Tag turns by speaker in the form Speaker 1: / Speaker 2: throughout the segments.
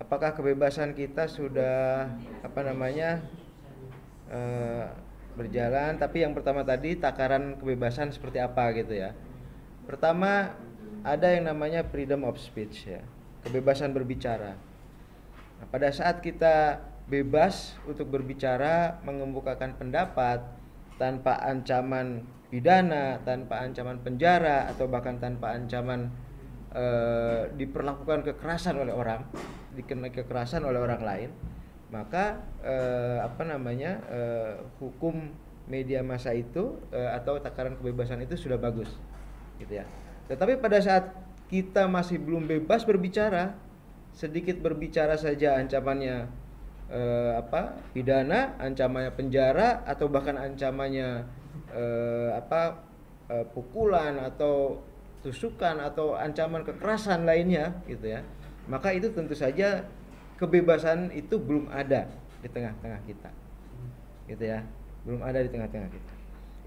Speaker 1: apakah kebebasan kita sudah eh, berjalan? Tapi yang pertama tadi takaran kebebasan seperti apa gitu ya. Pertama ada yang namanya freedom of speech ya, kebebasan berbicara. Nah, pada saat kita bebas untuk berbicara, mengemukakan pendapat tanpa ancaman pidana, tanpa ancaman penjara, atau bahkan tanpa ancaman diperlakukan kekerasan oleh orang, dikenai kekerasan oleh orang lain, maka hukum media massa itu atau takaran kebebasan itu sudah bagus, gitu ya. Tetapi pada saat kita masih belum bebas berbicara, sedikit berbicara saja ancamannya pidana, ancamannya penjara, atau bahkan ancamannya pukulan atau tusukan atau ancaman kekerasan lainnya gitu ya. Maka itu tentu saja kebebasan itu belum ada di tengah-tengah kita. Gitu ya. Belum ada di tengah-tengah kita.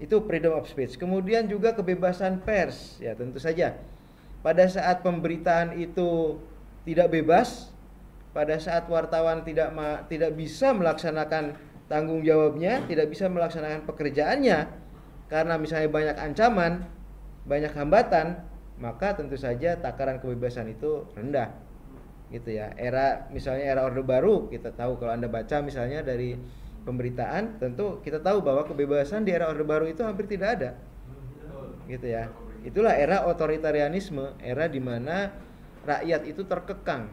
Speaker 1: Itu freedom of speech. Kemudian juga kebebasan pers ya, tentu saja. Pada saat pemberitaan itu tidak bebas, pada saat wartawan tidak bisa melaksanakan tanggung jawabnya, tidak bisa melaksanakan pekerjaannya karena misalnya banyak ancaman, banyak hambatan, maka tentu saja takaran kebebasan itu rendah. Gitu ya. Misalnya era Orde Baru, kita tahu kalau Anda baca misalnya dari pemberitaan, tentu kita tahu bahwa kebebasan di era Orde Baru itu hampir tidak ada. Gitu ya. Itulah era otoritarianisme, era di mana rakyat itu terkekang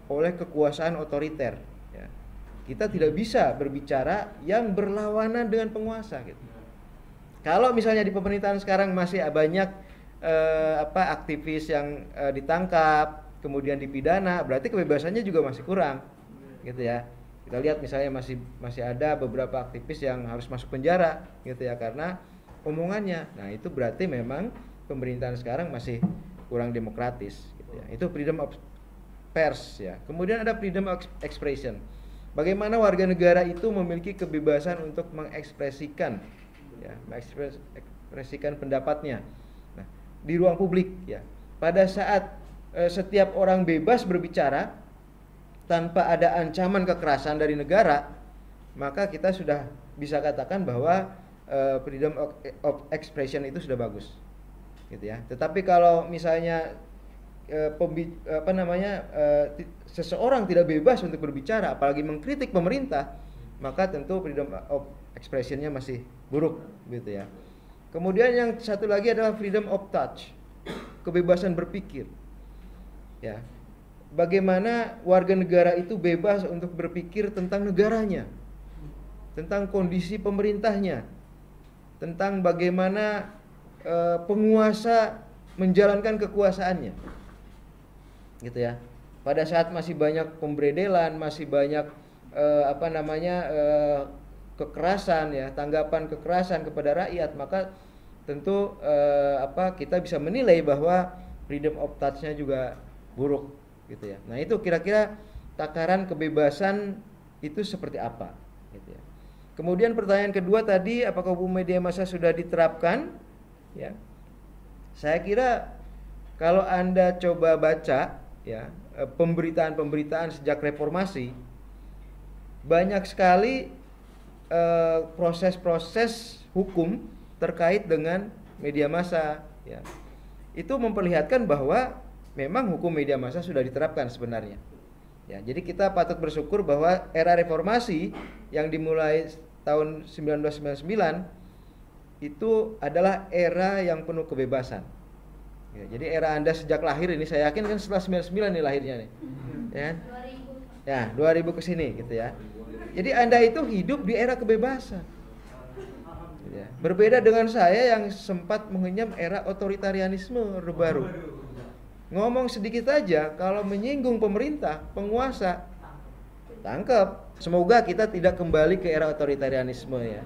Speaker 1: oleh kekuasaan otoriter ya. Kita tidak bisa berbicara yang berlawanan dengan penguasa gitu. Kalau misalnya di pemerintahan sekarang masih banyak aktivis yang ditangkap kemudian dipidana, berarti kebebasannya juga masih kurang gitu ya. Kita lihat misalnya masih ada beberapa aktivis yang harus masuk penjara gitu ya karena omongannya. Nah, itu berarti memang pemerintahan sekarang masih kurang demokratis gitu ya. Itu freedom of pers ya. Kemudian ada freedom of expression. Bagaimana warga negara itu memiliki kebebasan untuk mengekspresikan ya, mengekspresikan pendapatnya. Nah, di ruang publik ya. Pada saat setiap orang bebas berbicara tanpa ada ancaman kekerasan dari negara, maka kita sudah bisa katakan bahwa freedom of expression itu sudah bagus, gitu ya. Tetapi kalau misalnya seseorang tidak bebas untuk berbicara, apalagi mengkritik pemerintah, maka tentu freedom of expression-nya masih buruk, gitu ya. Kemudian yang satu lagi adalah freedom of touch, kebebasan berpikir. Ya, bagaimana warga negara itu bebas untuk berpikir tentang negaranya, tentang kondisi pemerintahnya, tentang bagaimana penguasa menjalankan kekuasaannya, gitu ya. Pada saat masih banyak pemberedelan, masih banyak kekerasan ya, tanggapan kekerasan kepada rakyat, maka tentu kita bisa menilai bahwa freedom of touch-nya juga buruk, gitu ya. Nah, itu kira-kira takaran kebebasan itu seperti apa, gitu ya. Kemudian pertanyaan kedua tadi, apakah hukum media massa sudah diterapkan? Ya, saya kira kalau Anda coba baca ya pemberitaan-pemberitaan sejak reformasi, banyak sekali proses-proses hukum terkait dengan media massa ya. Itu memperlihatkan bahwa memang hukum media massa sudah diterapkan sebenarnya. Ya, jadi kita patut bersyukur bahwa era reformasi yang dimulai tahun 1999 itu adalah era yang penuh kebebasan. Ya, jadi era Anda sejak lahir ini, saya yakin kan setelah 99 nih lahirnya nih. Ya kan? Ya, 2000 ke sini gitu ya. Jadi Anda itu hidup di era kebebasan. Ya. Berbeda dengan saya yang sempat mengenyam era otoritarianisme Orde Baru. Ngomong sedikit aja kalau menyinggung pemerintah, penguasa, tangkap. Semoga kita tidak kembali ke era otoritarianisme ya.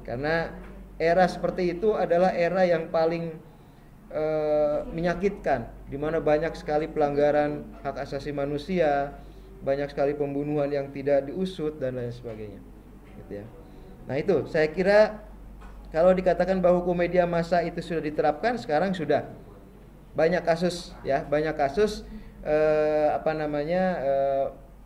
Speaker 1: Karena era seperti itu adalah era yang paling menyakitkan, di mana banyak sekali pelanggaran hak asasi manusia, banyak sekali pembunuhan yang tidak diusut dan lain sebagainya. Gitu ya. Nah, itu saya kira kalau dikatakan bahwa hukum media massa itu sudah diterapkan, sekarang sudah. Banyak kasus ya, banyak kasus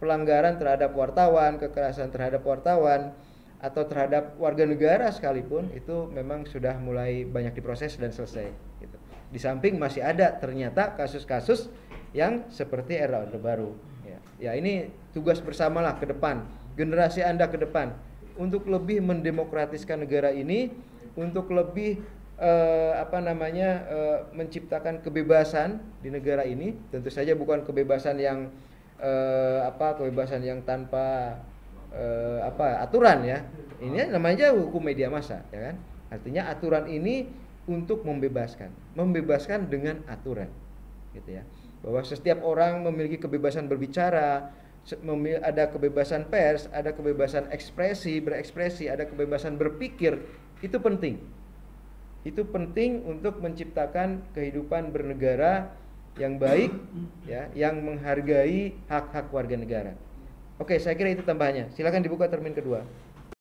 Speaker 1: pelanggaran terhadap wartawan, kekerasan terhadap wartawan atau terhadap warga negara sekalipun itu memang sudah mulai banyak diproses dan selesai gitu. Di samping masih ada ternyata kasus-kasus yang seperti era Orde Baru ya. Ya ini tugas bersamalah ke depan, generasi Anda ke depan untuk lebih mendemokratiskan negara ini, untuk lebih menciptakan kebebasan di negara ini. Tentu saja bukan kebebasan yang kebebasan yang tanpa aturan ya. Ini namanya hukum media massa ya kan. Artinya aturan ini untuk membebaskan dengan aturan gitu ya. Bahwa setiap orang memiliki kebebasan berbicara, ada kebebasan pers, ada kebebasan berekspresi, ada kebebasan berpikir. Itu penting. Itu penting untuk menciptakan kehidupan bernegara yang baik ya, yang menghargai hak-hak warga negara. Oke, saya kira itu tambahannya. Silakan dibuka termin kedua.